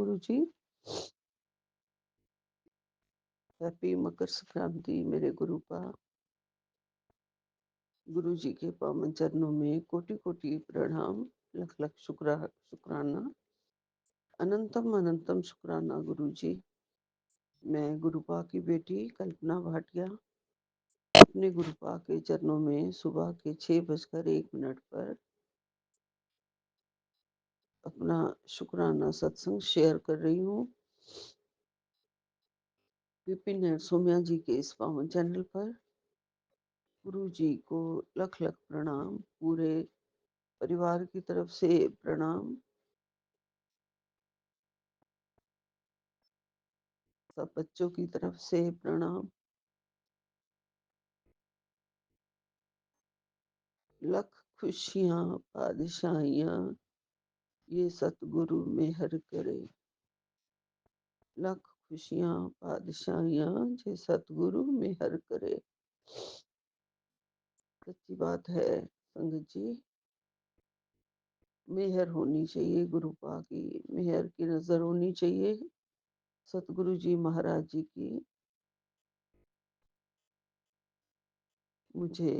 गुरुजी। Happy Makar Sankranti मेरे गुरुपा। गुरुजी के पावन चरणों में कोटि कोटि प्रणाम। लख लख शुक्राना। अनंतम अनंतम शुक्राना गुरुजी। मैं गुरुपा की बेटी कल्पना भाटिया अपने गुरुपा के चरणों में सुबह के 6:01 पर अपना शुक्राना सत्संग शेयर कर रही हूँ। विपिन और सोम्या जी के इस पावन चैनल पर गुरु जी को लख लख प्रणाम। पूरे परिवार की तरफ से प्रणाम। सब बच्चों की तरफ से प्रणाम। लख खुशियां बादशाहियां ये सतगुरु मेहर करे। लख खुशियां बादशाहियां ये सतगुरु मेहर करे। सच्ची बात है संगत जी। मेहर होनी चाहिए, गुरुपा की मेहर की नजर होनी चाहिए। सतगुरु जी महाराज जी की मुझे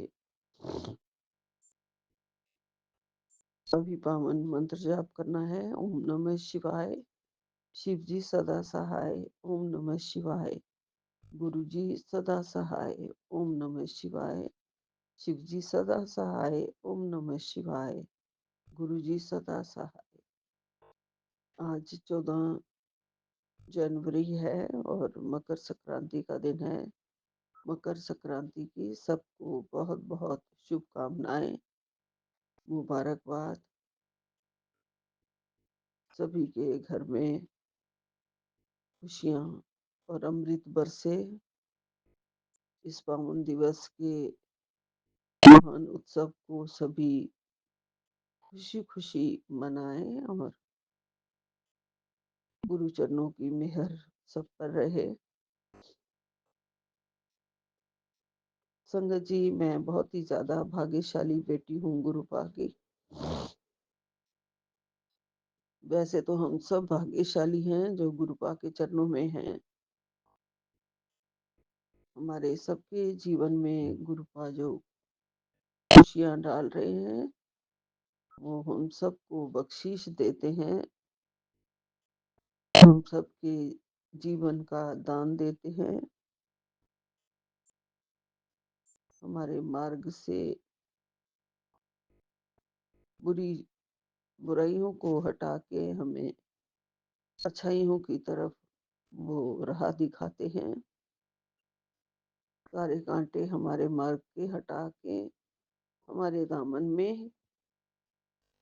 अभी पावन मंत्र जाप करना है। ओम नमः शिवाय। शिव जी सदा सहाय। ओम नमः शिवाय। गुरु जी सदा सहाय। ओम नमः शिवाय। शिव जी सदा सहाय। ओम नमः शिवाय। गुरु जी सदा सहाय। आज 14 जनवरी है और मकर संक्रांति का दिन है। मकर संक्रांति की सबको बहुत बहुत शुभकामनाएं, मुबारकबाद। सभी के घर में खुशियां और अमृत बरसे। इस पावन दिवस के महान उत्सव को सभी खुशी खुशी मनाएं और गुरु चरणों की मेहर सब पर रहे। संगत जी, मैं बहुत ही ज्यादा भाग्यशाली बेटी हूँ गुरुपा की। वैसे तो हम सब भाग्यशाली हैं जो गुरुपा के चरणों में हैं। हमारे सबके जीवन में गुरुपा जो खुशियां डाल रहे हैं वो हम सबको बख्शीश देते हैं। हम सबके जीवन का दान देते हैं। हमारे मार्ग से बुरी बुराइयों को हटा के हमें अच्छाइयों की तरफ वो राह दिखाते हैं। सारे कांटे हमारे मार्ग के हटा के हमारे दामन में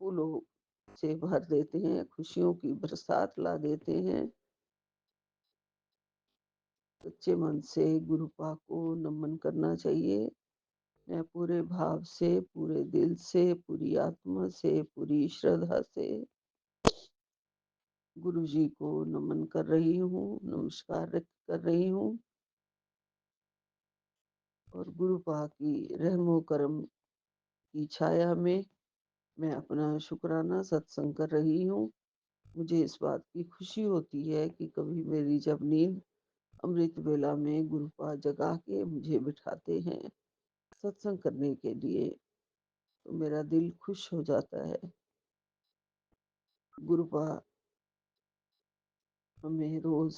फूलों से भर देते हैं, खुशियों की बरसात ला देते हैं। सच्चे मन से गुरुपा को नमन करना चाहिए। मैं पूरे भाव से, पूरे दिल से, पूरी आत्मा से, पूरी श्रद्धा से गुरु जी को नमन कर रही हूँ, नमस्कार व्यक्त कर रही हूँ और गुरुपा की रहमो करम की छाया में मैं अपना शुक्राना सत्संग कर रही हूँ। मुझे इस बात की खुशी होती है कि कभी मेरी जब नींद अमृत वेला में गुरुपा जगा के मुझे बिठाते हैं सत्संग करने के लिए, तो मेरा दिल खुश हो जाता है। गुरुपा हमें रोज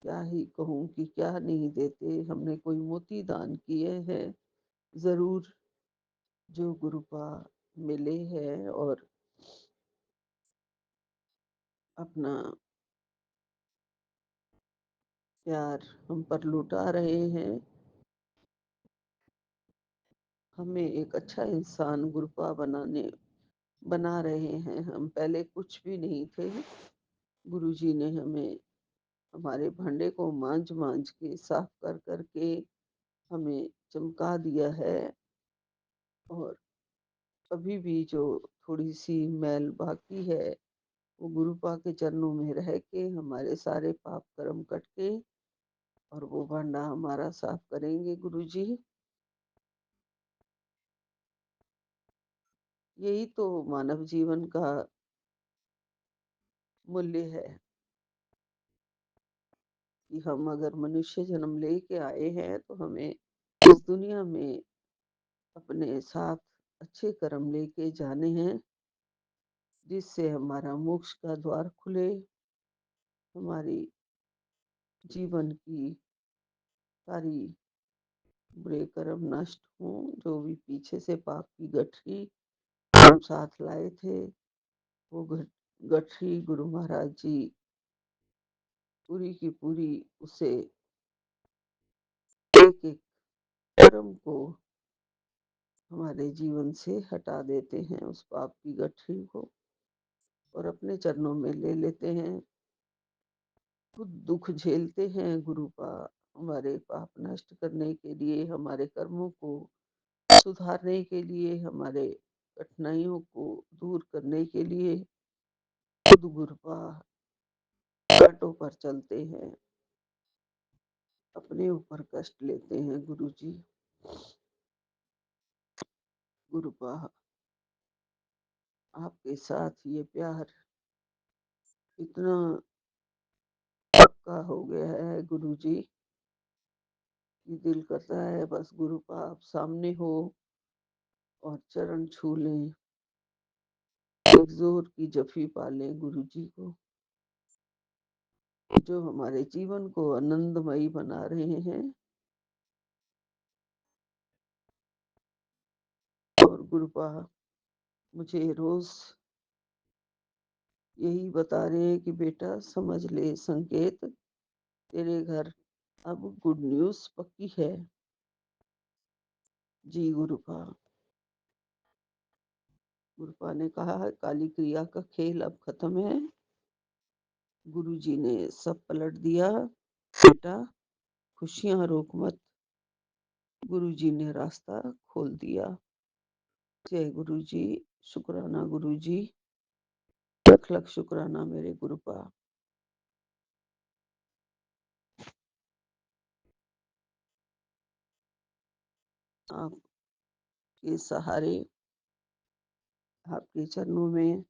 क्या ही कहूँ कि क्या नहीं देते। हमने कोई मोती दान किए हैं जरूर जो गुरुपा मिले हैं और अपना प्यार हम पर लुटा रहे हैं। हमें एक अच्छा इंसान गुरुपा बना रहे हैं। हम पहले कुछ भी नहीं थे। गुरुजी ने हमें हमारे भांडे को मांज मांज के साफ कर करके हमें चमका दिया है और अभी भी जो थोड़ी सी मैल बाकी है वो गुरुपा के चरणों में रह के हमारे सारे पाप कर्म कट के और वो भांडा हमारा साफ करेंगे गुरुजी। यही तो मानव जीवन का मूल्य है कि हम अगर मनुष्य जन्म लेके आए हैं तो हमें इस दुनिया में अपने साथ अच्छे कर्म लेके जाने हैं, जिससे हमारा मोक्ष का द्वार खुले, हमारी जीवन की सारी बुरे कर्म नष्ट हों, जो भी पीछे से पाप की गठरी हम साथ लाए थे, वो गठरी गुरु महाराज जी पूरी की पूरी उसे एक एक कर्म को हमारे जीवन से हटा देते हैं, उस पाप की गठरी को, और अपने चरणों में ले लेते हैं। खुद दुख झेलते हैं गुरु का, हमारे पाप नष्ट करने के लिए, हमारे कर्मों को सुधारने के लिए, हमारे कठिनाइयों को दूर करने के लिए खुद गुरु का कांटों पर चलते हैं, अपने ऊपर कष्ट लेते हैं गुरु जी। गुरु का आपके साथ ये प्यार इतना पक्का हो गया है गुरु जी कि दिल करता है बस गुरु का आप सामने हो और चरण छू लें, एक जोर की जफी पा लें गुरु जी को, जो हमारे जीवन को आनंदमयी बना रहे हैं। और गुरुपा मुझे रोज यही बता रहे हैं कि बेटा समझ ले संकेत, तेरे घर अब गुड न्यूज पक्की है। जी गुरुपा। गुरुपा ने कहा है काली क्रिया का खेल अब खत्म है, गुरु जी ने सब पलट दिया, बेटा खुशियां रोक मत, गुरु जी ने रास्ता खोल दिया। जय गुरु जी, शुक्राना गुरु जी, लख लख शुक्राना मेरे गुरुपा। आपके सहारे, आपके चरणों में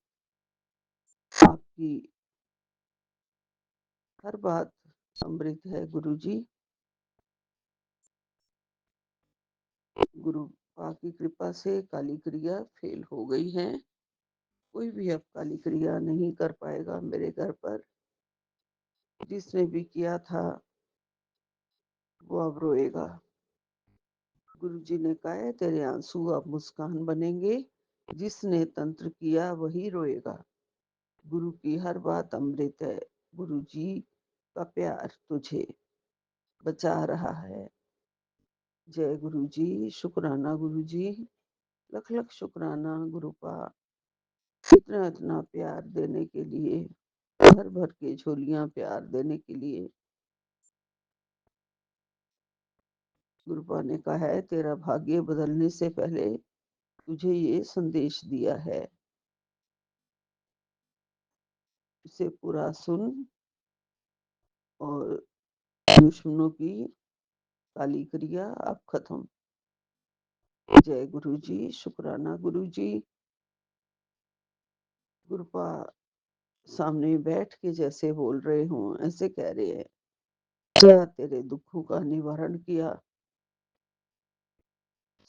आपकी हर बात अमृत है गुरु जी। गुरु की कृपा से काली क्रिया फेल हो गई है, कोई भी अब काली क्रिया नहीं कर पाएगा मेरे घर पर। जिसने भी किया था वो अब रोएगा। गुरु जी ने कहा है तेरे आंसू अब मुस्कान बनेंगे, जिसने तंत्र किया वही रोएगा। गुरु की हर बात अमृत है, गुरु जी का प्यार तुझे बचा रहा है। जय गुरु जी, शुक्राना गुरु जी, लख लख शुक्राना गुरुपा, इतना इतना प्यार देने के लिए, भर भर के झोलियां प्यार देने के लिए। गुरुपा ने कहा है तेरा भाग्य बदलने से पहले तुझे ये संदेश दिया है, इसे पूरा सुन और दुश्मनों की काली क्रिया अब खत्म। जय गुरु जी, शुक्राना गुरु जी। गुरुपा सामने बैठ के जैसे बोल रहे हों ऐसे कह रहे हैं, क्या तेरे दुखों का निवारण किया,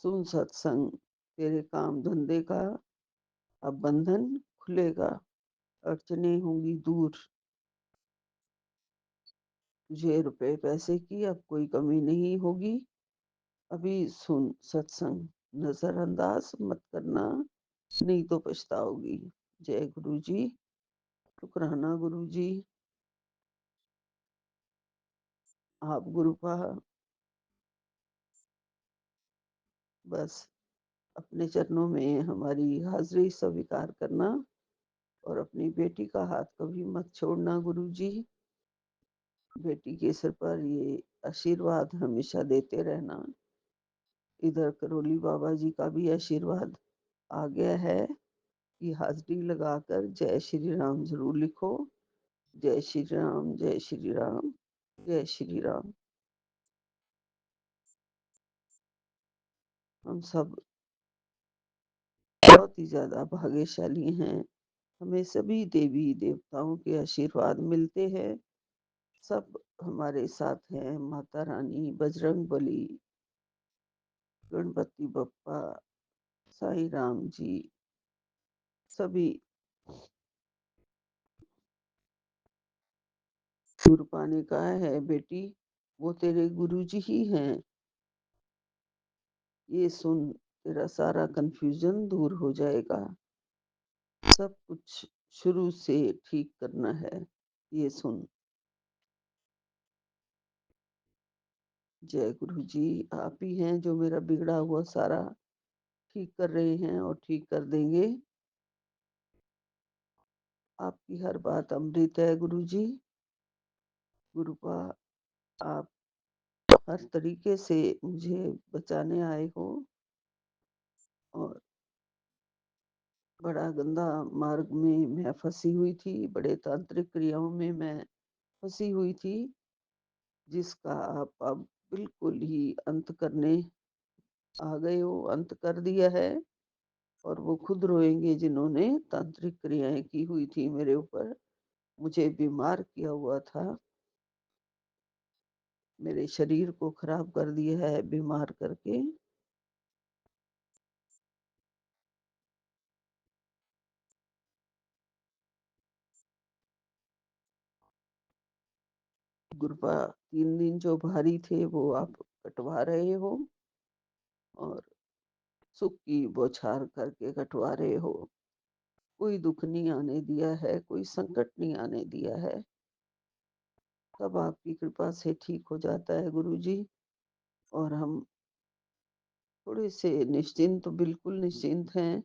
सुन सत्संग, तेरे काम धंधे का अब बंधन खुलेगा, अड़चने होंगी दूर, तुझे रुपए पैसे की अब कोई कमी नहीं होगी। अभी सुन सत्संग, नजरअंदाज मत करना, नहीं तो पछताओगी। जय गुरु जी, शुक्राना गुरु जी। आप गुरुपा बस अपने चरणों में हमारी हाजिरी स्वीकार करना और अपनी बेटी का हाथ कभी मत छोड़ना गुरु जी। बेटी के सिर पर ये आशीर्वाद हमेशा देते रहना। इधर करोली बाबा जी का भी आशीर्वाद आ गया है कि हाजिरी लगाकर जय श्री राम जरूर लिखो। जय श्री राम, जय श्री राम, जय श्री राम। हम सब बहुत ही ज्यादा भाग्यशाली हैं हमें सभी देवी-देवताओं के आशीर्वाद मिलते हैं। सब हमारे साथ हैं, माता रानी, बजरंगबली, गणपति बप्पा, साईं राम जी, सभी। गुरुपा ने कहा है, बेटी वो तेरे गुरुजी ही हैं। ये सुन, तेरा सारा कन्फ्यूजन दूर हो जाएगा। सब कुछ शुरू से ठीक करना है। ये सुन। जय गुरु जी, आप ही हैं जो मेरा बिगड़ा हुआ सारा ठीक कर रहे हैं और ठीक कर देंगे। आपकी हर बात अमृत है गुरु जी। गुरुपा, आप हर तरीके से मुझे बचाने आए हो और बड़ा गंदा मार्ग में मैं फंसी हुई थी, बड़े तांत्रिक क्रियाओं में मैं फंसी हुई थी, जिसका आप अब बिल्कुल ही अंत करने आ गए हो, अंत कर दिया है। और वो खुद रोएंगे जिन्होंने तांत्रिक क्रियाएं की हुई थी मेरे ऊपर, मुझे बीमार किया हुआ था, मेरे शरीर को खराब कर दिया है बीमार करके। गुरुपा, 3 दिन जो भारी थे वो आप कटवा रहे हो और सुख की बौछार करके कटवा रहे हो। कोई दुख नहीं आने दिया है, कोई संकट नहीं आने दिया है। सब आपकी कृपा से ठीक हो जाता है गुरु जी। और हम थोड़े से निश्चिंत, तो बिल्कुल निश्चिंत हैं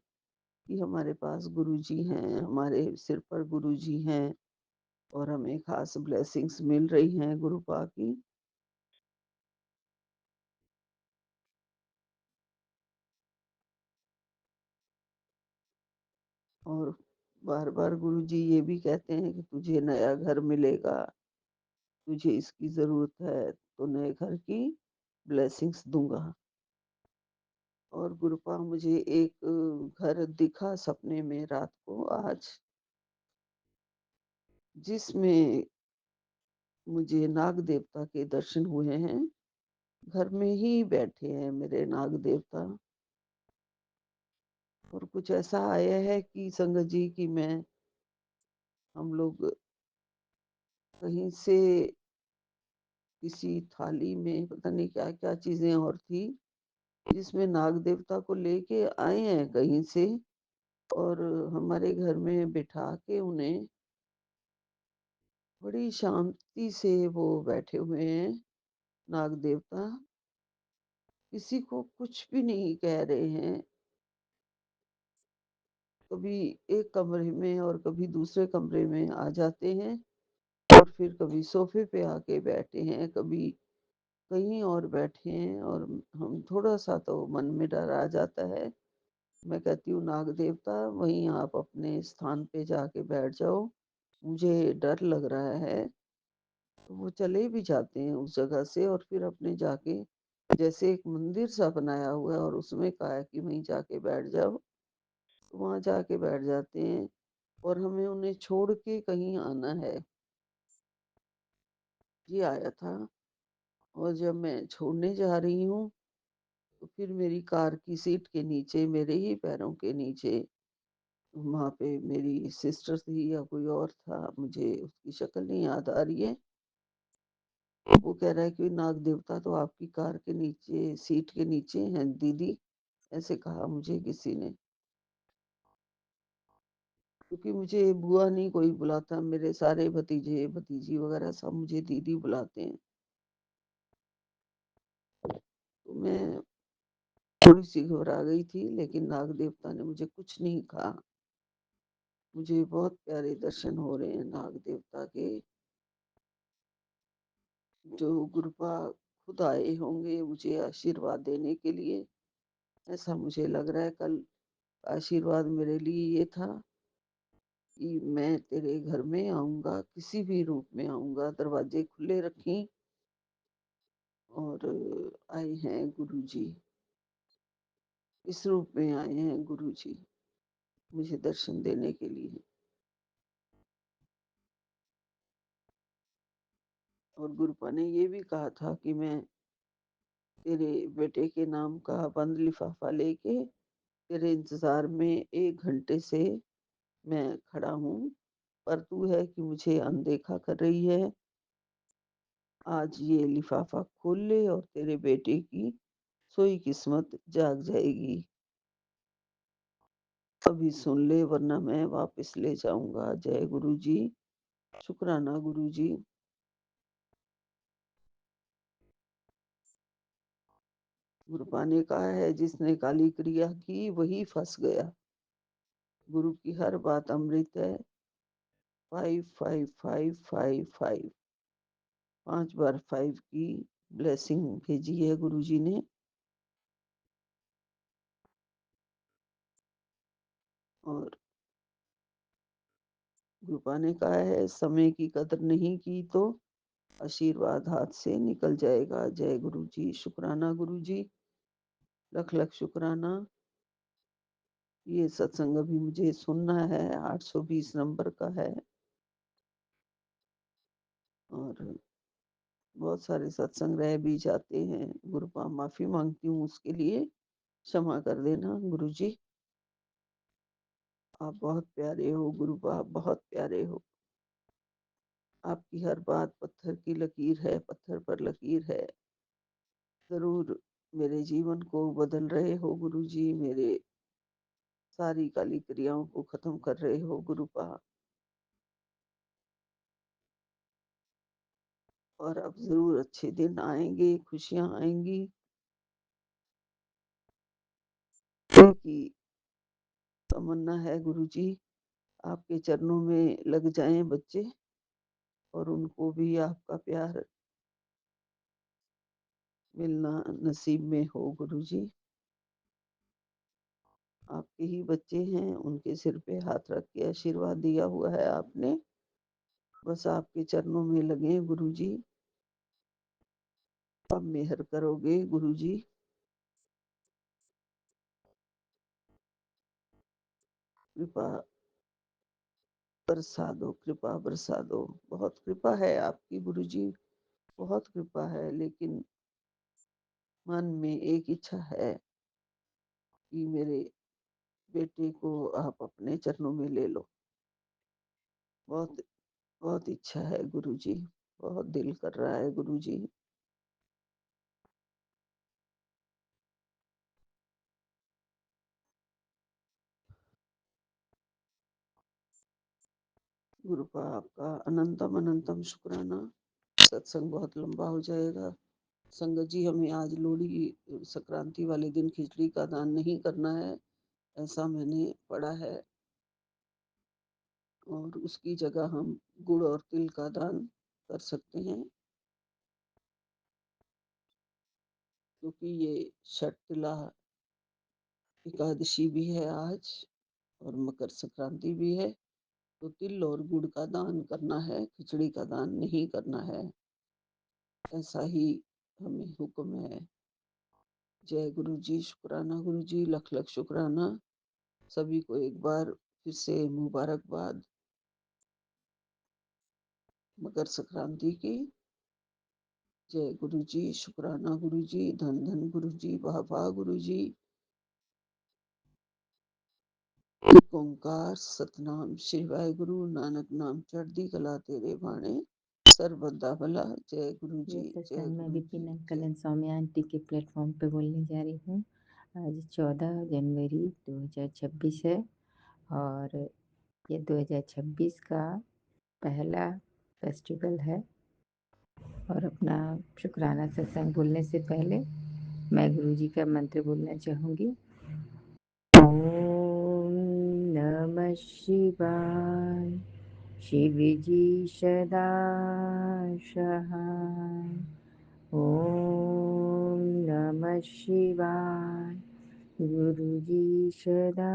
कि हमारे पास गुरु जी हैं, हमारे सिर पर गुरु जी हैं और हमें खास ब्लेसिंग्स मिल रही हैं गुरुपा की। और बार बार गुरु जी ये भी कहते हैं कि तुझे नया घर मिलेगा, तुझे इसकी जरूरत है तो नए घर की ब्लेसिंग्स दूंगा। और गुरुपा, मुझे एक घर दिखा सपने में रात को आज, जिसमें मुझे नाग देवता के दर्शन हुए हैं। घर में ही बैठे हैं मेरे नाग देवता। और कुछ ऐसा आया है कि संगत जी कि मैं हम लोग कहीं से किसी थाली में पता नहीं क्या क्या चीजें और थी, जिसमें नाग देवता को लेके आए हैं कहीं से और हमारे घर में बिठा के उन्हें बड़ी शांति से वो बैठे हुए हैं नाग देवता, किसी को कुछ भी नहीं कह रहे हैं। कभी एक कमरे में और कभी दूसरे कमरे में आ जाते हैं और फिर कभी सोफे पे आके बैठे हैं, कभी कहीं और बैठे हैं। और हम थोड़ा सा तो मन में डर आ जाता है। मैं कहती हूँ नाग देवता वहीं आप अपने स्थान पे जाके बैठ जाओ, मुझे डर लग रहा है। तो वो चले भी जाते हैं उस जगह से और फिर अपने जाके जैसे एक मंदिर सा बनाया हुआ है और उसमें कहा है कि वहीं जाके बैठ जाओ, तो वहां जाके बैठ जाते हैं। और हमें उन्हें छोड़ के कहीं आना है, ये आया था। और जब मैं छोड़ने जा रही हूँ तो फिर मेरी कार की सीट के नीचे, मेरे ही पैरों के नीचे, वहां पे मेरी सिस्टर थी या कोई और था, मुझे उसकी शक्ल नहीं याद आ रही है। वो कह रहा है कि नाग देवता तो आपकी कार के नीचे, सीट के नीचे हैं दीदी, ऐसे कहा मुझे किसी ने। क्योंकि मुझे बुआ नहीं कोई बुलाता, मेरे सारे भतीजे भतीजी वगैरह सब मुझे दीदी बुलाते हैं। तो मैं थोड़ी सी घबरा गई थी, लेकिन नाग देवता ने मुझे कुछ नहीं कहा। मुझे बहुत प्यारे दर्शन हो रहे हैं नाग देवता के, जो गुरुपा खुद आए होंगे मुझे आशीर्वाद देने के लिए, ऐसा मुझे लग रहा है। कल आशीर्वाद मेरे लिए ये था कि मैं तेरे घर में आऊंगा, किसी भी रूप में आऊंगा, दरवाजे खुले रखी। और आए हैं गुरु जी, इस रूप में आए हैं गुरु जी मुझे दर्शन देने के लिए। और गुरुपा ने ये भी कहा था कि मैं तेरे बेटे के नाम का बंद लिफाफा लेके तेरे इंतज़ार में 1 घंटे से मैं खड़ा हूँ, पर तू है कि मुझे अनदेखा कर रही है। आज ये लिफाफा खोल ले और तेरे बेटे की सोई किस्मत जाग जाएगी। अभी सुन ले वरना मैं वापस ले जाऊँगा। जय गुरुजी, शुक्राना गुरुजी। गुरुपा ने कहा है जिसने काली क्रिया की वही फँस गया। गुरु की हर बात अमृत है। 555555 5 बार 5 की ब्लेसिंग भेजी है गुरुजी ने। और गुरुपा ने कहा है समय की कदर नहीं की तो आशीर्वाद हाथ से निकल जाएगा। जय गुरुजी, शुक्राना गुरुजी, लख लख शुक्राना। ये सत्संग अभी मुझे सुनना है, 820 नंबर का है और बहुत सारे सत्संग रह भी जाते हैं। गुरुपा माफी मांगती हूँ उसके लिए, क्षमा कर देना गुरुजी। आप बहुत प्यारे हो गुरुपा, बहुत प्यारे हो। आपकी हर बात पत्थर की लकीर है, पत्थर पर लकीर है। जरूर मेरे जीवन को बदल रहे हो गुरुजी, मेरे सारी काली क्रियाओं को खत्म कर रहे हो गुरुपा। और अब जरूर अच्छे दिन आएंगे, खुशियां आएंगी क्योंकि तमन्ना है गुरुजी आपके चरणों में लग जाएं बच्चे और उनको भी आपका प्यार मिलना नसीब में हो गुरुजी। आपके ही बच्चे हैं, उनके सिर पे हाथ रख के आशीर्वाद दिया हुआ है आपने। बस आपके चरणों में लगे गुरुजी। अब मेहर करोगे गुरुजी। कृपा बरसा दो, कृपा बरसा दो। बहुत कृपा है आपकी गुरुजी, बहुत कृपा है, लेकिन मन में एक इच्छा है कि मेरे बेटे को आप अपने चरणों में ले लो। बहुत बहुत इच्छा है गुरुजी, बहुत दिल कर रहा है गुरुजी। गुरुपा आपका अनंतम अनंतम शुक्राना। सत्संग बहुत लंबा हो जाएगा। संगत जी, हमें आज लोहड़ी संक्रांति वाले दिन खिचड़ी का दान नहीं करना है, ऐसा मैंने पढ़ा है। और उसकी जगह हम गुड़ और तिल का दान कर सकते हैं, क्योंकि ये षटतिला एकादशी भी है आज और मकर संक्रांति भी है। तो तिल और गुड़ का दान करना है, खिचड़ी का दान नहीं करना है, ऐसा ही हमें हुक्म है। जय गुरु जी, शुक्राना गुरु जी, लख लख शुक्राना। सभी को एक बार फिर से मुबारकबाद मकर संक्रांति की। जय गुरु जी, शुक्राना गुरु जी, धन धन गुरु जी, वाह वाह गुरु जी। एक ओंकार सतनाम श्री वाहिगुरु नानक नाम चढ़दी कला तेरे बाणे सर्वदा भला। जय गुरु ये जी, जय सत्संग मैं गुरु विपिन जी, अंकल जय। एंड सौम्या आंटी के प्लेटफॉर्म पे बोलने जा रही हूँ। आज 14 जनवरी 2026 है और ये 2026 का पहला फेस्टिवल है। और अपना शुक्राना सत्संग बोलने से पहले मैं गुरुजी का मंत्र बोलना चाहूँगी। ओम नमः शिवाय। शिव जी सदा सहाय। ओम नमः शिवाय। गुरुजी सदा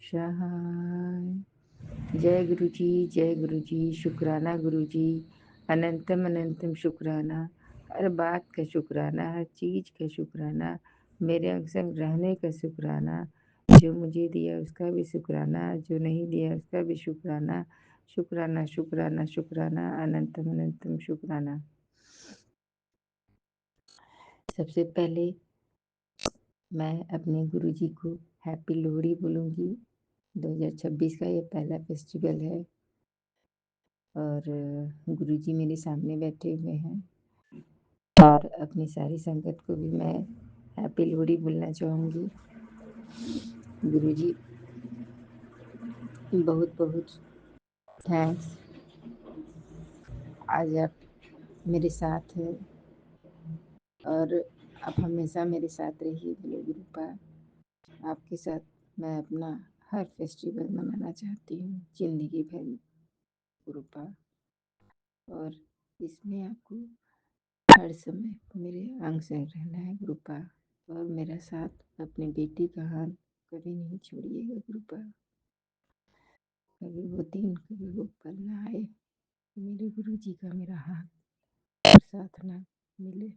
सहाय। जय गुरु जी, जय गुरु जी, शुक्राना गुरु जी, अनंतम अनंतम शुक्राना। हर बात का शुक्राना, हर चीज़ का शुक्राना, मेरे संग रहने का शुक्राना, जो मुझे दिया उसका भी शुक्राना, जो नहीं दिया उसका भी शुक्राना। शुक्राना शुक्राना शुक्राना अनंतम अनंतम शुक्राना। सबसे पहले मैं अपने गुरुजी को हैप्पी लोहड़ी बोलूँगी। 2026 का ये पहला फेस्टिवल है और गुरुजी मेरे सामने बैठे हुए हैं और अपनी सारी संगत को भी मैं हैप्पी लोहड़ी बोलना चाहूँगी। गुरुजी बहुत बहुत थैंक्स, आज आप मेरे साथ हैं और आप हमेशा मेरे साथ रहिए मेरे गुरुपा। आपके साथ मैं अपना हर फेस्टिवल मनाना चाहती हूँ ज़िंदगी भर गुरुपा, और इसमें आपको हर समय मेरे अंग संग रहना है गुरुपा, और मेरा साथ अपनी बेटी का हाथ कभी नहीं छोड़िएगा गुरुपा। कभी वो दिन कभी वो पल ना आए मेरे गुरुजी का मेरा हाथ और साथ ना मिले।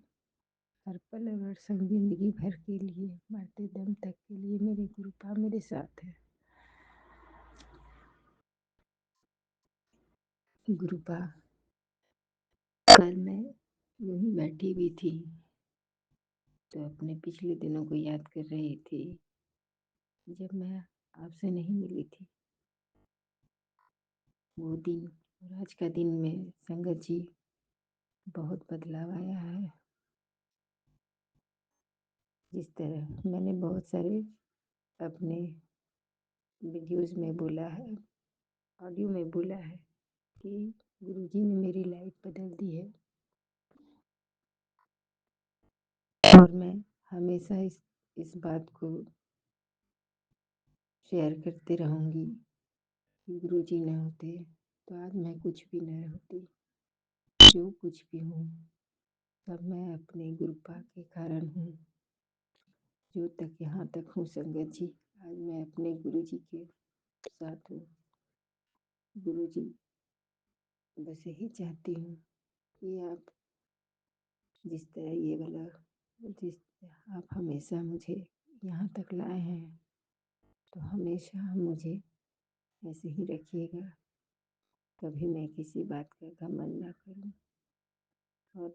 हर पल और हर संग जिंदगी भर के लिए मरते दम तक के लिए मेरे गुरुपा मेरे साथ है गुरुपा। कल मैं यूं बैठी हुई थी तो अपने पिछले दिनों को याद कर रही थी जब मैं आपसे नहीं मिली थी। वो दिन और आज का दिन में संगत जी बहुत बदलाव आया है। जिस तरह मैंने बहुत सारे अपने वीडियोस में बोला है, ऑडियो में बोला है कि गुरुजी ने मेरी लाइफ बदल दी है, और मैं हमेशा इस बात को शेयर करते रहूँगी कि गुरुजी न होते तो आज मैं कुछ भी न होती। जो कुछ भी हूँ सब मैं अपने गुरुपा के कारण हूँ। जो तक यहाँ तक हूँ संगत जी, आज मैं अपने गुरुजी के साथ हूँ। गुरुजी बस यही चाहती हूँ कि आप जिस तरह ये वाला जिस आप हमेशा मुझे यहाँ तक लाए हैं तो हमेशा मुझे ऐसे ही रखिएगा। कभी मैं किसी बात का घमंड ना करूँ और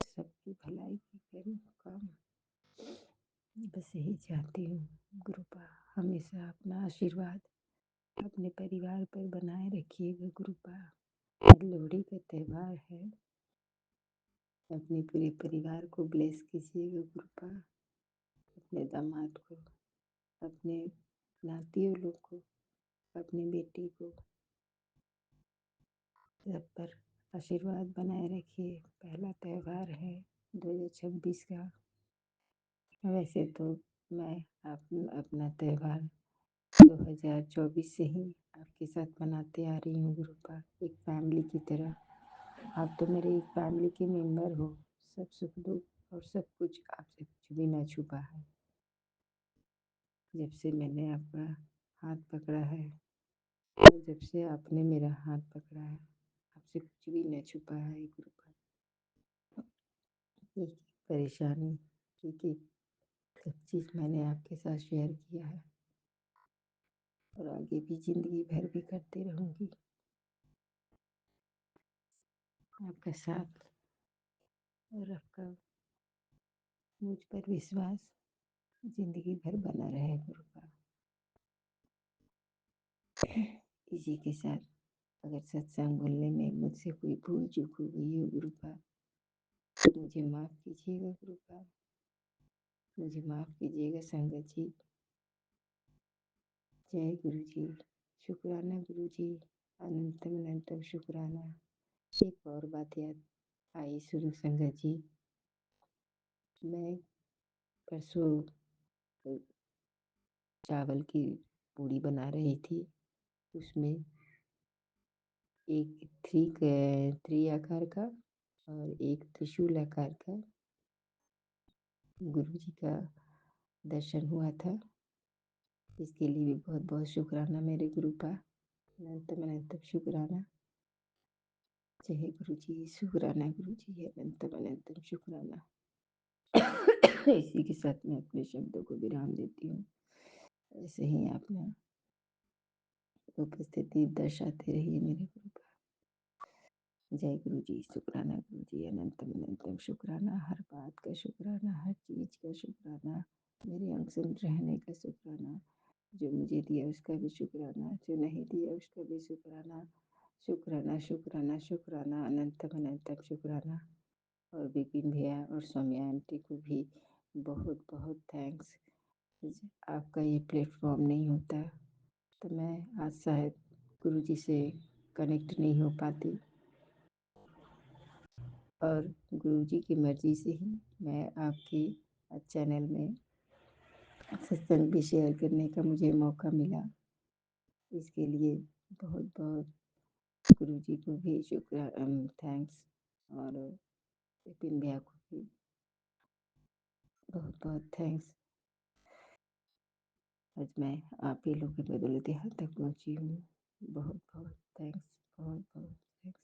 सबकी भलाई की करूँ काम। बस यही चाहती हूँ गुरुपा। हमेशा अपना आशीर्वाद अपने परिवार पर बनाए रखिएगा गुरुपा। लोहड़ी का त्यौहार है, अपने पूरे परिवार को ब्लेस कीजिएगा गुरुपा। अपने दामाद को, अपने नातियों लोग को, अपनी बेटी को, सब पर आशीर्वाद बनाए रखिए। पहला त्यौहार है 2026 का। वैसे तो मैं अपना त्यौहार 2024 से ही आपके साथ मनाते आ रही हूँ गुरुपा, एक फैमिली की तरह। आप तो मेरे एक फैमिली के मेंबर हो। सब सुख दुख और सब कुछ आपसे कुछ भी ना छुपा है। जब से मैंने आपका हाथ पकड़ा है और जब से आपने मेरा हाथ पकड़ा है, आपसे कुछ भी न छुपा है गुरुपा। एक परेशानी, एक एक सब चीज़ मैंने आपके साथ शेयर किया है और आगे भी ज़िंदगी भर भी करते रहूँगी। आपका साथ और आपका मुझ पर विश्वास ज़िंदगी भर बना रहे गुरुपा। इसी के साथ अगर सत्संग बोलने में मुझसे कोई भूल चूक हो गई हो गुरुपा तो मुझे माफ़ कीजिएगा गुरुपा। मुझे माफ़ कीजिएगा संगत जी। जय गुरु जी। शुक्राना गुरु जी, अनंतम अनंतम शुक्राना। एक और बात याद आई सुन संगत जी। मैं परसों चावल की पूड़ी बना रही थी, उसमें एक थ्री आकार का और एक त्रिशूल आकार का गुरु जी का दर्शन हुआ था। इसके लिए भी बहुत बहुत शुक्राना मेरे गुरुपा। अनंतम अनंतम शुक्राना। जय गुरु जी। शुक्राना गुरु जी, अनंतम अनंतम शुक्राना। इसी के साथ मैं अपने शब्दों को विराम देती हूँ। ऐसे ही आप ना उपस्थिति दर्शाते रहिए मेरे गुरु का। जय गुरु जी। शुक्राना गुरु जी, अनंतम अनंतम शुक्राना, हर बात का शुक्राना, हर चीज का शुक्राना, मेरे अंग संग रहने का शुक्राना, जो मुझे दिया उसका भी शुक्राना, जो नहीं दिया उसका भी शुक्राना। शुक्राना शुक्राना शुक्राना, अनंतम अनंतम शुक्राना। और विपिन भैया और सौम्या आंटी को भी बहुत बहुत थैंक्स। आपका ये प्लेटफॉर्म नहीं होता तो मैं आज शायद गुरुजी से कनेक्ट नहीं हो पाती, और गुरुजी की मर्जी से ही मैं आपके चैनल में सत्संग भी शेयर करने का मुझे मौका मिला। इसके लिए बहुत बहुत गुरुजी को भी थैंक्स, और विपिन भैया को भी बहुत बहुत थैंक्स। आज मैं आप ही लोग के बदौलत यहाँ तक पहुँची हूँ। बहुत बहुत थैंक्स, बहुत बहुत थैंक्स।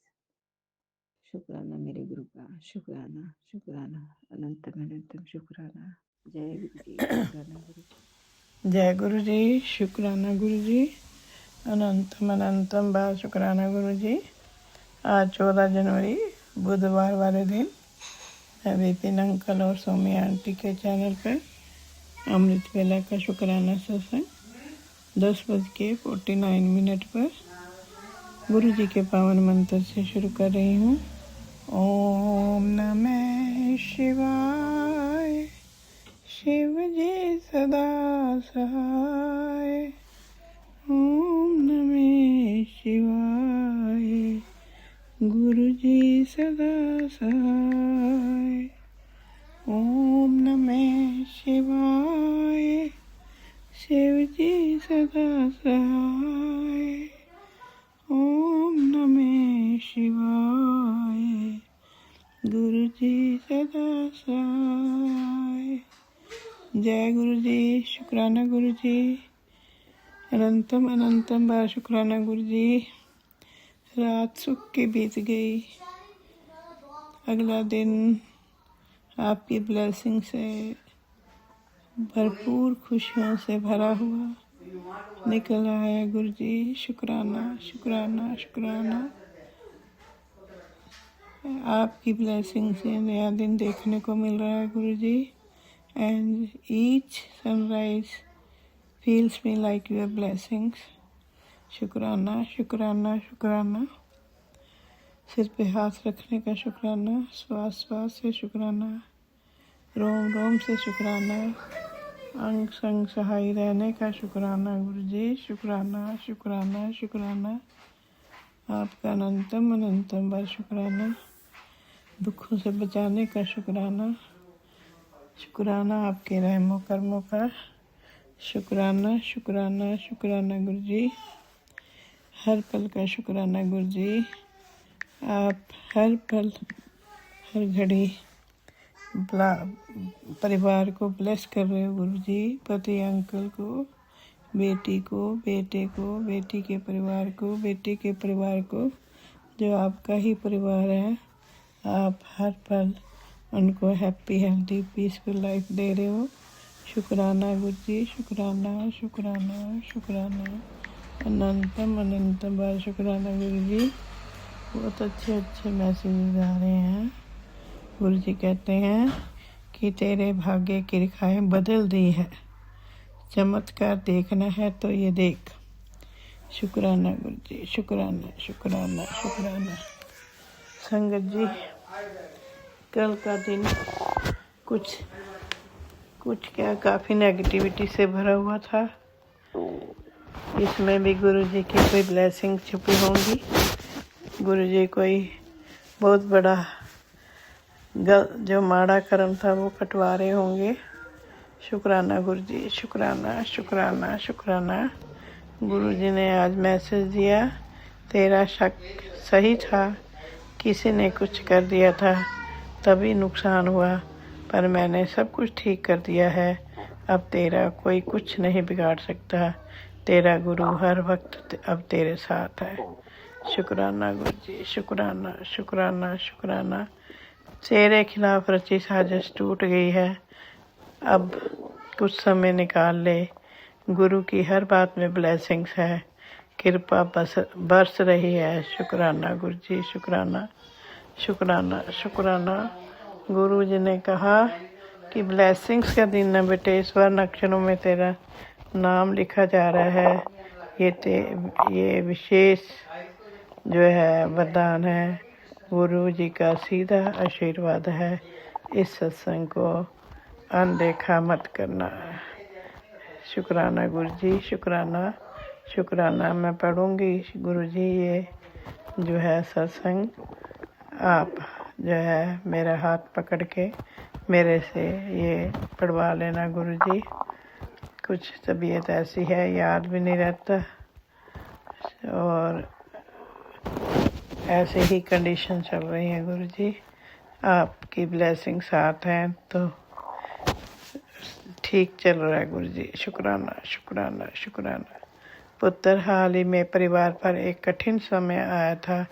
शुक्राना मेरे गुरु का, शुक्राना शुक्राना, अनंतम अनंतम शुक्राना। जय गुरु जी, शुक्राना गुरु जी। जय गुरु जी। शुक्राना गुरु जी, अनंतम अनंतम बार शुक्राना गुरु जी। आज 14 जनवरी बुधवार वाले दिन मैं विपिन अंकल और सौम्य आंटी के चैनल पर अमृत वेला का शुक्राना सत्संग 10:49 पर गुरु जी के पावन मंत्र से शुरू कर रही हूँ। ओम नमः शिवाय, शिव जी सदा सहाय। ओम नमः शिवाय, गुरु जी सदा सहाय। ओम नमः शिवाय, शिव जी सदा सहाय। ओम नमः शिवाय, गुरु जी सदा सहाय। जय गुरु जी। शुक्राना गुरु जी, अनंतम अनंतम बार शुक्राना गुरु जी। रात सुख के बीत गई, अगला दिन आपकी ब्लेसिंग से भरपूर खुशियों से भरा हुआ निकल आया गुरु जी। शुक्राना शुक्राना शुक्राना। आपकी ब्लेसिंग से नया दिन देखने को मिल रहा है guru ji. And each sunrise feels me like your blessings. शुक्राना शुक्राना शुक्राना। सिर पे हाथ रखने का शुक्राना, श्वास श्वास से शुक्राना, रोम रोम से शुक्राना, अंग संग सहाय रहने का शुक्राना गुरु जी। शुक्राना शुक्राना शुक्राना। आपका अनंतम अनंतम बार शुक्राना। दुखों से बचाने का शुक्राना, शुक्राना आपके रहमो कर्मों का। शुक्राना शुक्राना शुक्राना गुरु जी। हर पल का शुक्राना गुरु जी। आप हर पल हर घड़ी परिवार को ब्लेस कर रहे हो गुरु जी। पति अंकल को, बेटी को, बेटे को, बेटी के परिवार को, बेटे के परिवार को, जो आपका ही परिवार है। आप हर पल उनको हैप्पी हेल्दी पीसफुल लाइफ दे रहे हो। शुक्राना गुरु जी। शुक्राना शुक्राना शुक्राना, अनंतम अनंतम बार शुक्राना गुरु जी। बहुत अच्छे अच्छे मैसेजेस आ रहे हैं। गुरु जी कहते हैं कि तेरे भाग्य की रेखाएं बदल दी है, चमत्कार देखना है तो ये देख। शुक्राना गुरु जी। शुक्राना शुक्राना शुक्राना। संगत जी, कल का दिन कुछ क्या काफ़ी नेगेटिविटी से भरा हुआ था। इसमें भी गुरु जी की कोई ब्लेसिंग छुपी होंगी। गुरु जी कोई बहुत बड़ा जो माड़ा कर्म था वो कटवा रहे होंगे। शुक्राना गुरु जी। शुक्राना शुक्राना शुक्राना। गुरु जी ने आज मैसेज दिया, तेरा शक सही था, किसी ने कुछ कर दिया था तभी नुकसान हुआ, पर मैंने सब कुछ ठीक कर दिया है। अब तेरा कोई कुछ नहीं बिगाड़ सकता। तेरा गुरु हर वक्त अब तेरे साथ है। शुक्राना गुरु जी। शुक्राना शुक्राना शुक्राना। तेरे खिलाफ रची साजिश टूट गई है। अब कुछ समय निकाल ले, गुरु की हर बात में ब्लेसिंग्स है। कृपा बरस रही है। शुक्राना गुरु जी, शुक्राना शुक्राना शुक्राना। गुरु जी ने कहा कि ब्लेसिंग्स का दिन है बेटे, इस बार अक्षरों में तेरा नाम लिखा जा रहा है। ये विशेष जो है वरदान है, गुरु जी का सीधा आशीर्वाद है। इस सत्संग को अनदेखा मत करना। शुक्राना गुरु जी, शुक्राना शुक्राना। मैं पढ़ूंगी गुरु जी ये जो है सत्संग, आप जो है मेरा हाथ पकड़ के मेरे से ये पढ़वा लेना गुरु जी। कुछ तबीयत ऐसी है, याद भी नहीं रहता और ऐसे ही कंडीशन चल रही है गुरु जी। आपकी ब्लेसिंग साथ हैं तो ठीक चल रहा है गुरु जी। शुक्राना शुक्राना शुक्राना। पुत्र, हाल ही में परिवार पर एक कठिन समय आया था।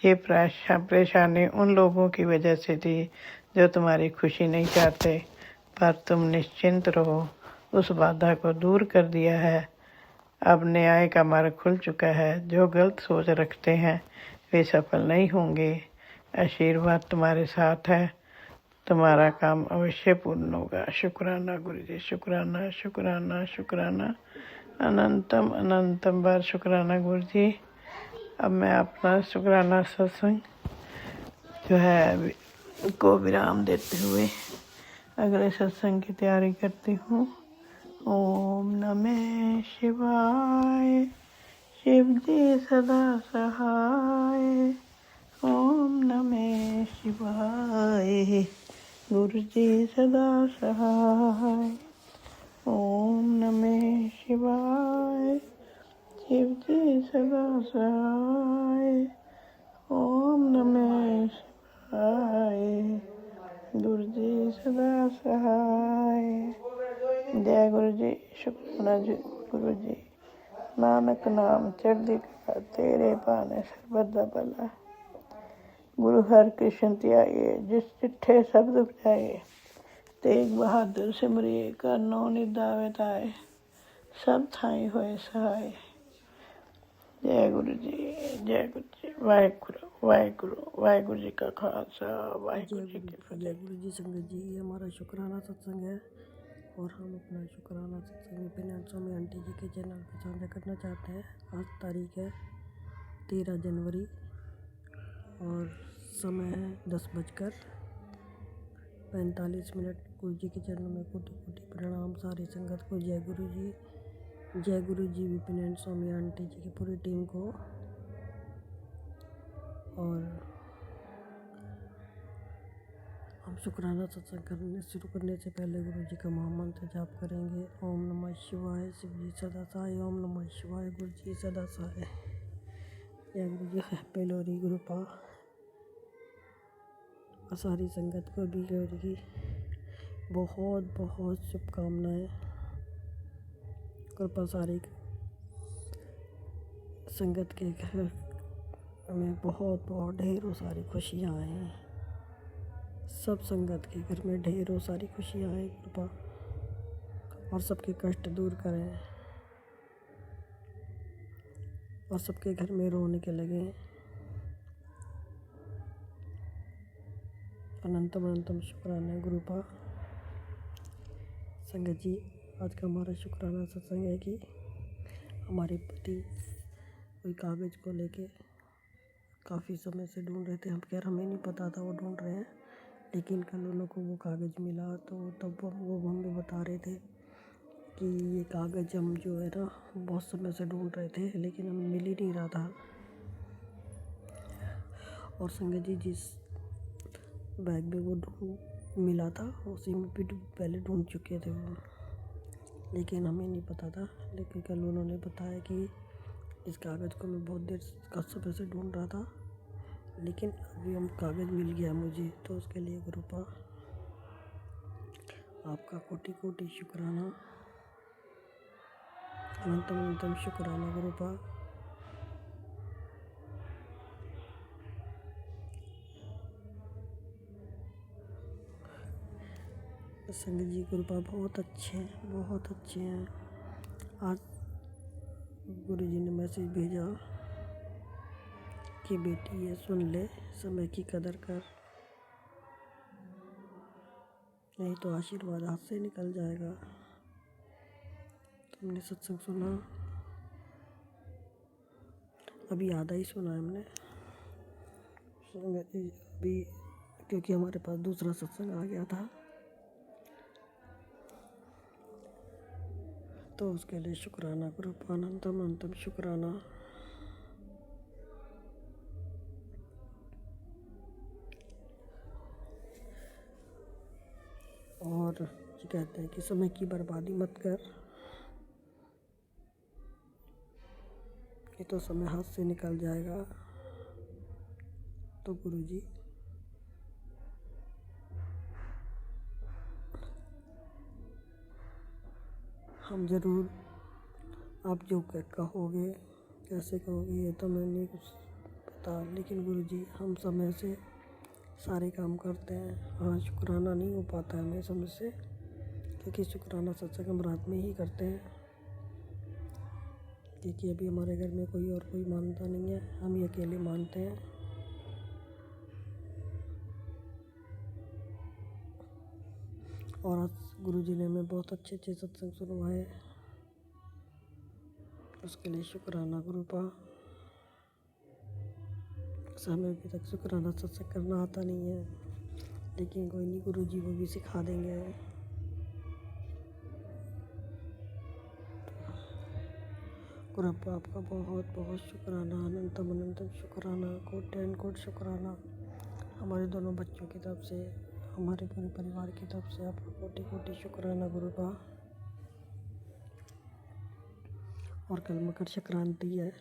ये परेशानी उन लोगों की वजह से थी जो तुम्हारी खुशी नहीं चाहते, पर तुम निश्चिंत रहो, उस बाधा को दूर कर दिया है। अब न्याय का मार्ग खुल चुका है। जो गलत सोच रखते हैं वे सफल नहीं होंगे। आशीर्वाद तुम्हारे साथ है, तुम्हारा काम अवश्य पूर्ण होगा। शुक्राना गुरु जी, शुक्राना शुक्राना शुक्राना। अनंतम अनंतम बार शुक्राना गुरु जी। अब मैं अपना शुक्राना सत्संग जो है को विराम देते हुए अगले सत्संग की तैयारी करती हूँ। ओम नमः शिवाय। शिव जी सदा सहाय। ओम नमः शिवाय। गुरु जी सदा सहाय। ओम नमः शिवाय। शिव जी सदा सहाय। ओम नमः शिवाय। गुरु जी सदा सहाय। जय गुरु जी। शुक्राना जी गुरु जी। नानक नाम चढ़दी कला, तेरे भाने सर्बत दा भला। गुरु हर कृष्ण ध्याए, जिस चिट्ठे सब दुख जाए। तेग बहादुर सिमरिए, करनो निधावे ताए। सब थाई होए सहाय। जय गुरु जी, जय गुरु जी। वाहेगुरु वाहेगुरु। वाहेगुरु जी का खालसा, वाहेगुरु जी की फतेह। जय गुरु जी। संगत जी, ये हमारा शुक्राना सत्संग है और हम अपना शुक्राना सत्संग विपिन स्वामी आंटी जी के चैनल पर साझा करना चाहते हैं। आज तारीख है 13 जनवरी और समय है 10:45। गुरु जी के चरणों में कोटि कोटि प्रणाम। सारी संगत को जय गुरु जी। जय गुरु जी विपिन एंड स्वामी आंटी जी की पूरी टीम को। और हम शुक्राना सत्संग शुरू करने से पहले गुरु जी का महामंत्र जाप करेंगे। ओम नमः शिवाय। शिव जी सदा सहाय। ओम नमः शिवाय। गुरु जी सदा सहाय। जय गुरु जी। हैप्पी लोहरी गुरुपा। और सारी संगत को भी लोहरी की बहुत बहुत शुभकामनाएं। कृपा सारी संगत के घर में बहुत बहुत ढेरों सारी खुशियाँ आए। सब संगत के घर में ढेरों सारी खुशियाँ आए कृपा, और सबके कष्ट दूर करें और सबके घर में रोने लगे। अनंतम अनंतम शुक्राना गुरुपा। संगत जी, आज का हमारा शुक्राना सत्संग है कि हमारे पति कोई कागज़ को लेके काफ़ी समय से ढूंढ रहे थे। हम खैर हमें नहीं पता था वो ढूंढ रहे हैं, लेकिन कल उनको वो कागज़ मिला तो तब वो हमें बता रहे थे कि ये कागज़ हम जो है ना बहुत समय से ढूंढ रहे थे, लेकिन हमें मिल ही नहीं रहा था। और संगत जी, जिस बैग में वो मिला था उसी में भी पहले ढूंढ चुके थे वो, लेकिन हमें नहीं पता था। लेकिन कल उन्होंने बताया कि इस कागज़ को मैं बहुत देर का समय से ढूंढ रहा था, लेकिन अभी हम कागज़ मिल गया मुझे, तो उसके लिए गुरुपा आपका कोटि कोटि शुक्राना। अनंतम अनंतम शुक्राना गुरुपा। संगत जी गुरुपा बहुत अच्छे हैं, बहुत अच्छे हैं। आज गुरुजी ने मैसेज भेजा कि बेटी ये सुन ले, समय की कदर कर, नहीं तो आशीर्वाद हाथ से निकल जाएगा। हमने सत्संग सुना, अभी आधा ही सुना है हमने अभी, क्योंकि हमारे पास दूसरा सत्संग आ गया था, तो उसके लिए शुक्राना ग्रुप, अनंतम अनंतम शुक्राना। और ये कहते हैं कि समय की बर्बादी मत कर, ये तो समय हाथ से निकल जाएगा। तो गुरुजी हम ज़रूर, आप जो कहोगे, कैसे कहोगे, ये तो मैं नहीं कुछ पता, लेकिन गुरुजी हम समय से सारे काम करते हैं। हाँ, शुक्राना नहीं हो पाता है हमें समय से, क्योंकि शुक्राना सत्संग हम रात में ही करते हैं, क्योंकि अभी हमारे घर में कोई मानता नहीं है, हम ही अकेले मानते हैं। और आज गुरुजी ने हमें बहुत अच्छे अच्छे सत्संग सुनवाए, उसके लिए शुक्राना गुरुपा। हमें अभी तक शुक्राना सत्संग करना आता नहीं है, लेकिन कोई नहीं, गुरुजी वो भी सिखा देंगे। गुरुपा आपका बहुत बहुत शुक्राना, अनंतम अनंतम शुक्राना, कोट एंड कोट शुक्राना। हमारे दोनों बच्चों की तरफ से, हमारे पूरे परिवार की तरफ से आपका कोटि कोटि शुक्राना गुरुपा। और कल मकर संक्रांति है,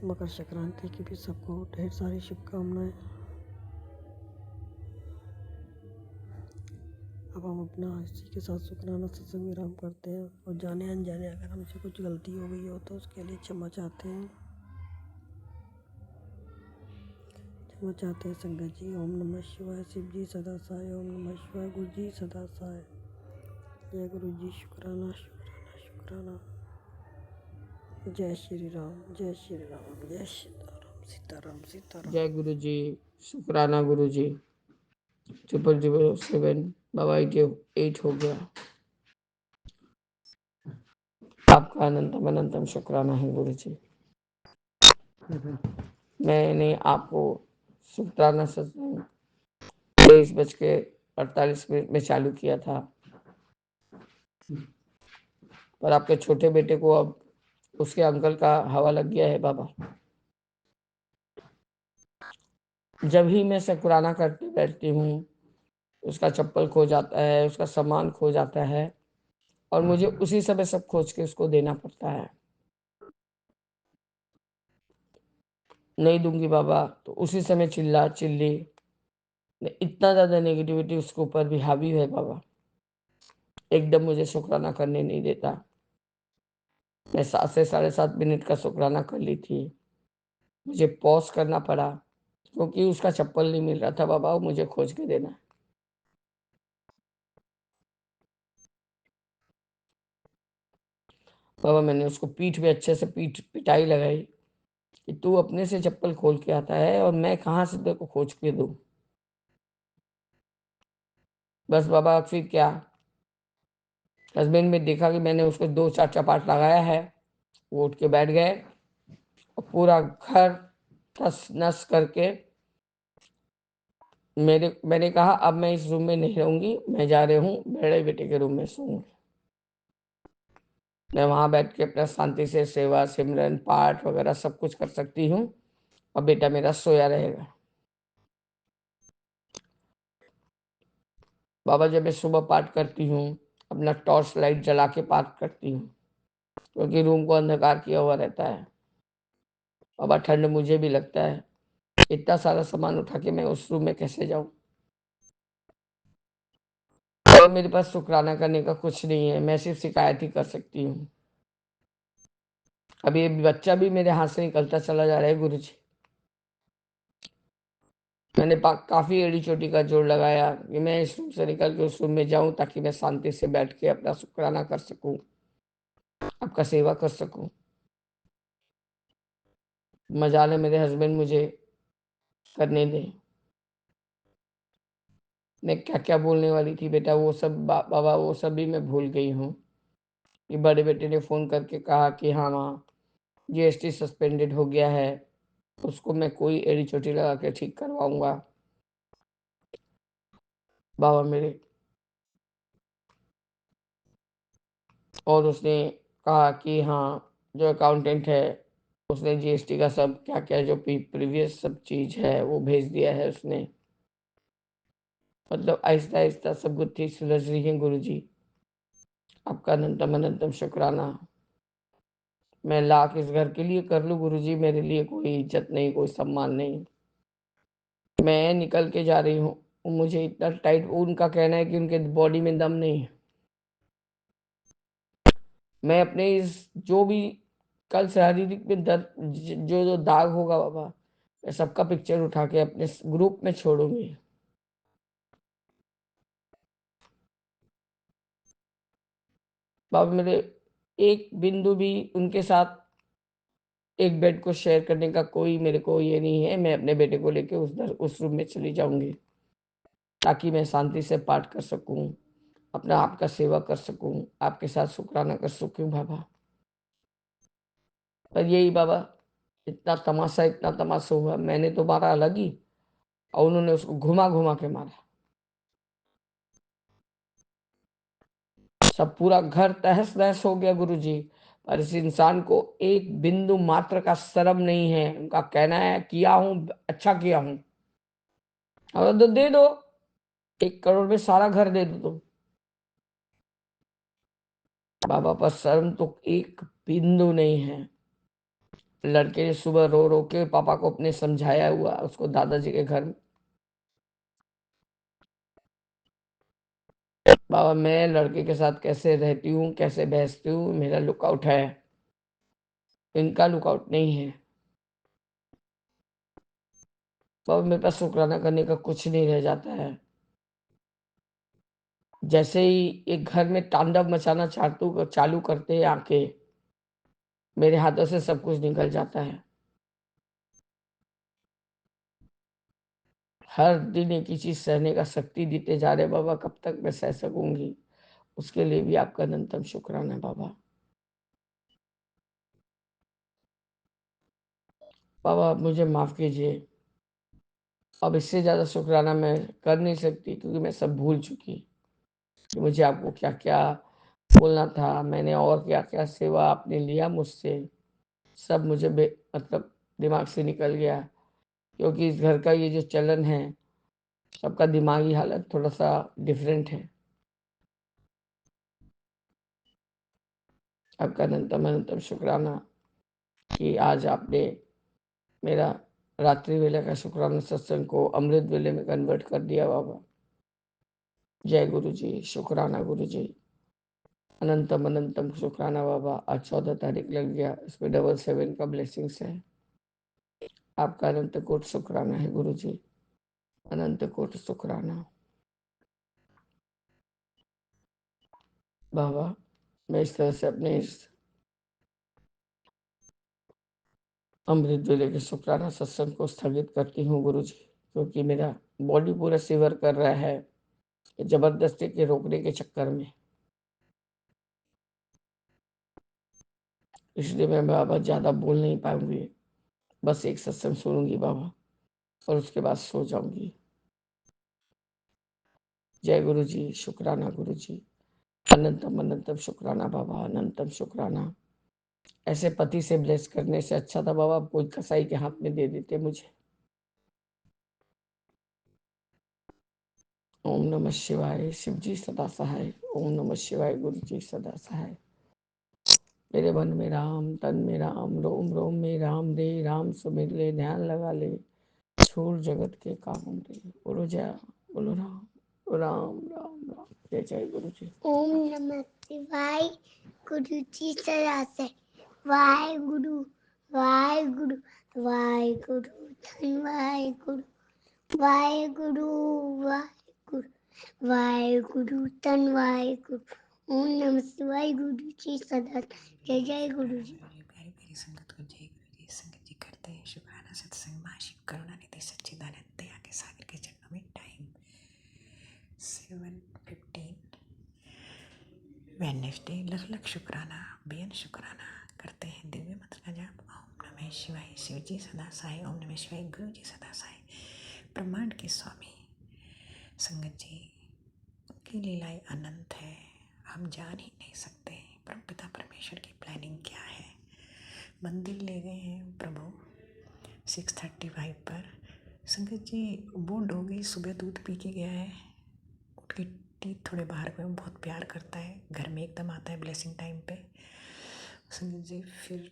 मकर संक्रांति की भी सबको ढेर सारी शुभकामनाएं। अब हम अपना इसी के साथ शुक्राना सत्संग विराम करते हैं, और जाने अनजाने अगर हमसे कुछ गलती हो गई हो तो उसके लिए क्षमा चाहते हैं, क्षमा चाहते हैं संगत जी। ओम नमः शिवाय, शिव जी सदा साय, ओम नमः शिवाय, गुरु जी सदा साय। जय गुरु जी, शुक्राना शुक्राना शुक्राना। जय श्री राम, जय श्री राम, जय सीताराम, सीताराम सीताराम। जय गुरु जी, शुक्राना गुरु जी। 0007 बाबा 88 हो गया। आपका अनंतम अनंतम शुक्राना है गुरु जी। मैंने आपको शुक्राना सत्संग 23:48 में चालू किया था, पर आपके छोटे बेटे को अब उसके अंकल का हवा लग गया है बाबा। जब ही मैं शुक्राना करते बैठती हूँ, उसका चप्पल खो जाता है, उसका सामान खो जाता है, और मुझे उसी समय सब खोज के उसको देना पड़ता है। नहीं दूंगी बाबा तो उसी समय चिल्ला चिल्ली, इतना ज्यादा नेगेटिविटी उसके ऊपर भी हावी है बाबा, एकदम मुझे शुक्राना करने नहीं देता। मैं 7 से 7.5 मिनट का शुक्राना कर ली थी, मुझे पॉज करना पड़ा क्योंकि उसका चप्पल नहीं मिल रहा था बाबा, वो मुझे खोज के देना। बाबा मैंने उसको पीठ पे अच्छे से पिटाई लगाई कि तू अपने से चप्पल खोल के आता है और मैं कहाँ से तेरे को खोज के दूं। बस बाबा फिर क्या, हस्बैंड में देखा कि मैंने उसको 2-4 चपाट लगाया है, वो उठ के बैठ गए और पूरा घर तस नस करके मैंने कहा अब मैं इस रूम में नहीं रहूंगी, मैं जा रही हूँ बड़े बेटे के रूम में सोऊंगी। मैं वहां बैठ के अपना शांति से सेवा सिमरन पाठ वगैरह सब कुछ कर सकती हूँ और बेटा मेरा सोया रहेगा। बाबा जब मैं सुबह पाठ करती हूँ अपना टॉर्च लाइट जला के पाठ करती हूँ, क्योंकि रूम को अंधकार किया हुआ रहता है। बाबा ठंड मुझे भी लगता है, इतना सारा सामान उठा के मैं उस रूम में कैसे जाऊं। और मेरे पास शुक्राना करने का कुछ नहीं है, मैं सिर्फ शिकायत ही कर सकती हूँ। अभी ये बच्चा भी मेरे हाथ से निकलता चला जा रहा है गुरु जी। मैंने काफी एड़ी चोटी का जोर लगाया कि मैं इस रूम से निकल के उस रूम में जाऊं ताकि मैं शांति से बैठ के अपना शुक्राना कर सकूं। आपका सेवा कर सकूं। मजाल है मेरे हस्बैंड मुझे करने दें। मैं क्या क्या बोलने वाली थी बेटा, वो सब बाबा वो सब भी मैं भूल गई हूँ। कि बड़े बेटे ने फ़ोन करके कहा कि हाँ माँ, जीएसटी सस्पेंडेड हो गया है, उसको मैं कोई एड़ी चोटी लगा के ठीक करवाऊंगा। बाबा मेरे, और उसने कहा कि हाँ जो अकाउंटेंट है उसने जीएसटी का सब क्या क्या जो प्रीवियस सब चीज़ है वो भेज दिया है उसने। मतलब आहिस्ता आहिस्ता सब गुत्थी सुलझ रही है गुरुजी। आपका अनंतम अनंतम शुक्राना। मैं लाख इस घर के लिए कर लूँ गुरुजी, मेरे लिए कोई इज्जत नहीं, कोई सम्मान नहीं। मैं निकल के जा रही हूँ, मुझे इतना टाइट, उनका कहना है कि उनके बॉडी में दम नहीं है। मैं अपने इस जो भी कल शारीरिक में दर्द जो जो दाग होगा बाबा, मैं सबका पिक्चर उठा के अपने ग्रुप में छोड़ूंगी। बाबा मेरे एक बिंदु भी उनके साथ एक बेड को शेयर करने का कोई मेरे को ये नहीं है। मैं अपने बेटे को लेके उस रूम में चली जाऊंगी ताकि मैं शांति से पाठ कर सकूं, अपना आपका सेवा कर सकूं, आपके साथ शुक्राना कर सकूं बाबा। पर यही बाबा, इतना तमाशा हुआ, मैंने तो मारा अलग ही और उन्होंने उसको घुमा घुमा के मारा। सब पूरा घर तहस नहस हो गया गुरुजी। पर इस इंसान को एक बिंदु मात्र का शर्म नहीं है। उनका कहना है किया हूं, अच्छा किया हूं, और तो दे दो, 1 करोड़ में सारा घर दे दो तुम। बाबा पर शर्म तो एक बिंदु नहीं है। लड़के ने सुबह रो रो के पापा को अपने समझाया हुआ उसको दादाजी के घर में। बाबा मैं लड़के के साथ कैसे रहती हूँ, कैसे बहसती हूँ, मेरा लुकआउट है, इनका लुकआउट नहीं है। बाबा मेरे पास शुक्राना करने का कुछ नहीं रह जाता है। जैसे ही एक घर में तांडव मचाना चालू करते हैं आंखें, मेरे हाथों से सब कुछ निकल जाता है। हर दिन एक ही चीज सहने का शक्ति देते जा रहे बाबा, कब तक मैं सह सकूंगी, उसके लिए भी आपका अनंतम शुक्राना बाबा। बाबा मुझे माफ कीजिए, अब इससे ज्यादा शुक्राना मैं कर नहीं सकती क्योंकि मैं सब भूल चुकी कि मुझे आपको क्या क्या बोलना था, मैंने और क्या क्या सेवा आपने लिया मुझसे, सब मुझे मतलब दिमाग से निकल गया। क्योंकि इस घर का ये जो चलन है, सबका दिमागी हालत थोड़ा सा डिफरेंट है। आपका अनंतम अनंतम शुक्राना कि आज आपने मेरा रात्रि वेले का शुक्राना सत्संग को अमृत वेले में कन्वर्ट कर दिया बाबा। जय गुरु जी, शुक्राना गुरु जी, अनंतम अनंतम शुक्राना बाबा। आज 14 तारीख लग गया, इसमें 777 का ब्लेसिंग्स है। आपका अनंत कोट शुक्राना है गुरु जी, अनंत कोट शुक्राना बाबा। मैं इस तरह से अपने इस अमृत वेले के शुक्राना सत्संग को स्थगित करती हूँ गुरु जी, क्योंकि मेरा बॉडी पूरा सिवर कर रहा है जबरदस्ती के रोकने के चक्कर में। इसलिए मैं बाबा ज्यादा बोल नहीं पाऊंगी, बस एक सत्संग सुनूंगी बाबा और उसके बाद सो जाऊंगी। जय गुरु जी, शुक्राना गुरु जी, अनंतम अनंतम शुक्राना बाबा, अनंतम शुक्राना। ऐसे पति से ब्लेस करने से अच्छा था बाबा कोई कसाई के हाथ में दे देते मुझे। ओम नमः शिवाय, शिव जी सदा सहाय। ओम नमः शिवाय, गुरु जी सदा सहाय। मेरे मन में राम, तन में राम, रोम रोम में राम दे, राम सुमिर ले, ध्यान लगा ले, छोड़ जगत के काम रे। बोलो जय, बोलो राम, राम राम राम। जय जय गुरु जी। ओम नमः शिवाय, गुरु जी सदा से वाहेगुरु वाहेगुरु वाहेगुरु धन वाहेगुरु वाहेगुरु वाहेगुरु वाहेगुरु धन वाहेगुरु ओम नमः शिवाय। गुरु जी सदा जय जय गुरु जी। प्यारी प्यारी संगत को जय गुरु जी। संगत जी करते हैं शुक्राना सत्संग महाशिव करुणानिधि सच्चिदानंद दया के सागर के चरणों में। Time 7:15 Wednesday. लख लख शुक्राना, बेअन शुक्राना करते हैं दिव्य मंत्र का जाप। ओम नमः शिवाय। शिव जी सदा साई। ओम नमः शिवाय। गुरु जी सदा साई। ब्रह्मांड के स्वामी संगत जी, उनकी लीलाएं अनंत है, हम जान ही नहीं सकते। परमपिता परमेश्वर की प्लानिंग क्या है। मंदिर ले गए हैं प्रभु 6:35 पर। संगत जी बूढ़ हो गई, सुबह दूध पी के गया है, उसके टीथ थोड़े बाहर हुए, बहुत प्यार करता है, घर में एकदम आता है ब्लेसिंग टाइम पे। संगत जी फिर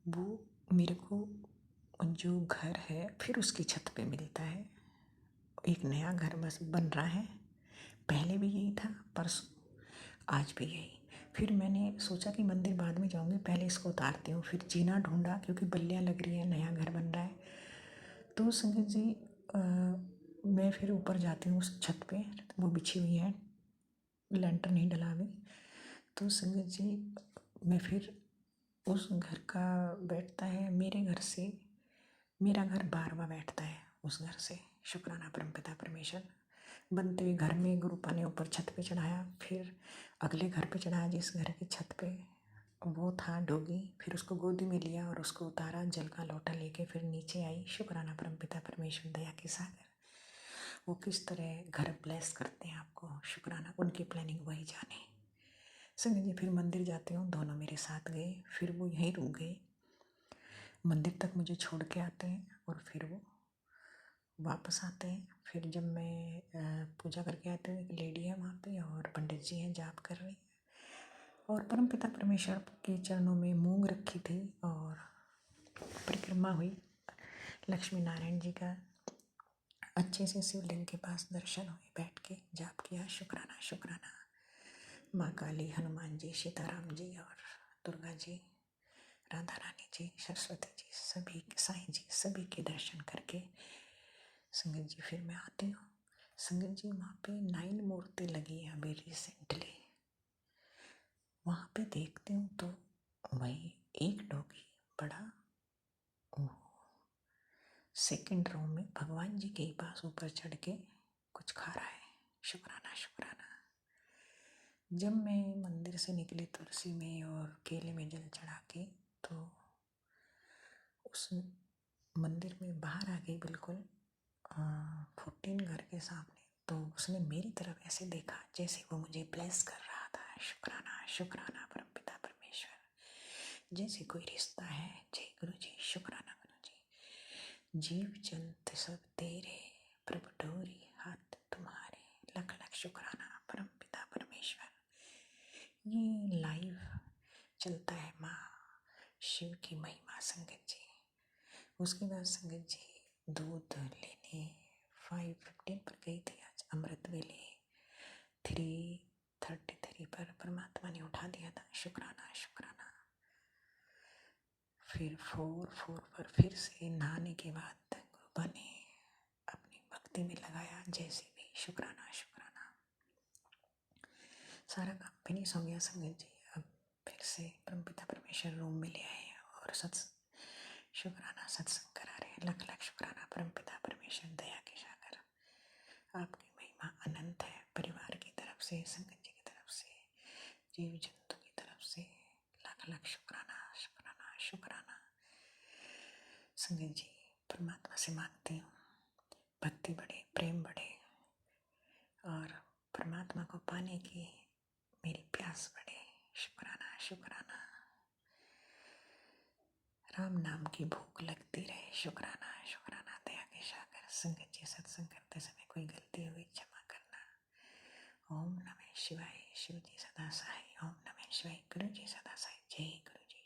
वो मेरे को जो घर है फिर उसकी छत पे मिलता है। एक नया घर बस बन रहा है, पहले भी यही था, परसों आज भी यही। फिर मैंने सोचा कि मंदिर बाद में जाऊंगी, पहले इसको उतारती हूँ। फिर जीना ढूंढा क्योंकि बल्लियाँ लग रही हैं, नया घर बन रहा है। तो संगत जी मैं फिर ऊपर जाती हूँ उस छत पे, वो बिछी हुई है, लेंटर नहीं डला अभी। तो संगत जी मैं फिर उस घर का बैठता है मेरे घर से, मेरा घर 12वां बैठता है उस घर से। शुक्राना परमपिता परमेश्वर। बनते हुए घर में गुरुपा ने ऊपर छत पे चढ़ाया, फिर अगले घर पे चढ़ाया जिस घर की छत पे वो था डोगी, फिर उसको गोदी में लिया और उसको उतारा, जल का लोटा लेके फिर नीचे आई। शुक्राना परमपिता परमेश्वर दया के सागर, वो किस तरह घर ब्लेस करते हैं आपको। शुक्राना, उनकी प्लानिंग वही जाने। संगत जी फिर मंदिर जाती हूँ, दोनों मेरे साथ गए, फिर वो यहीं रुक गए, मंदिर तक मुझे छोड़ के आते हैं और फिर वो वापस आते हैं। फिर जब मैं पूजा करके आती हूँ, एक लेडी है वहाँ पे और पंडित जी हैं जाप कर रही हैं, और परमपिता परमेश्वर के चरणों में मूंग रखी थी और परिक्रमा हुई। लक्ष्मी नारायण जी का अच्छे से शिवलिंग के पास दर्शन हुए, बैठ के जाप किया। शुक्राना शुक्राना। माँ काली, हनुमान जी, सीताराम जी और दुर्गा जी, राधा रानी जी, सरस्वती जी, सभी साईं जी, सभी के दर्शन करके संगत जी फिर मैं आती हूँ। संगत जी वहाँ पे 9 मूर्ति लगी है अभी रिसेंटली, वहाँ पे देखती हूँ तो वही एक डॉगी बड़ा सेकंड रो में भगवान जी के पास ऊपर चढ़ के कुछ खा रहा है। शुक्राना शुक्राना। जब मैं मंदिर से निकली तुलसी में और केले में जल चढ़ा के, तो उस मंदिर में बाहर आ गई बिल्कुल 14 घर के सामने, तो उसने मेरी तरफ ऐसे देखा जैसे वो मुझे ब्लेस कर रहा था। शुक्राना शुक्राना परमपिता परमेश्वर, जैसे कोई रिश्ता है। जय गुरु जी। शुक्राना गुरु जी। जीव जंत सब तेरे, प्रभु डोरी हाथ तुम्हारे। लख लख शुक्राना परमपिता परमेश्वर। ये लाइव चलता है माँ शिव की महिमा संगत जी। उसके बाद संगत जी दूध लेने 5:15 पर गई थी आज अमृत वेले। 3:33 पर परमात्मा ने उठा दिया था। शुक्राना शुक्राना। फिर 4 पर फिर से नहाने के बाद गुरुपा ने अपनी भक्ति में लगाया जैसे भी। शुक्राना शुक्राना। सारा काम फिनिश हो गया संगत जी। अब फिर से परमपिता परमेश्वर रूम में ले आए और शुक्राना सत्संग करा रहे हैं। लख लख शुक्राना परमपिता परमेश्वर दया के सागर, आपकी महिमा अनंत है। परिवार की तरफ से, संगत जी की तरफ से, जीव जंतु की तरफ से लख लख शुक्राना शुक्राना शुक्राना। संगत जी परमात्मा से मांगती हूँ भक्ति बढ़े, प्रेम बढ़े और परमात्मा को पाने की मेरी प्यास बढ़े। शुक्राना शुक्राना। राम नाम की भूख लगती रहे। शुक्राना शुक्राना दया के सागर। संगत जी सत्संग करते समय कोई गलती हुई क्षमा करना। ओम नमः शिवाय। शिव जी सदा साई। ओम नमः शिवाय। गुरु जी सदा साई। जय गुरु।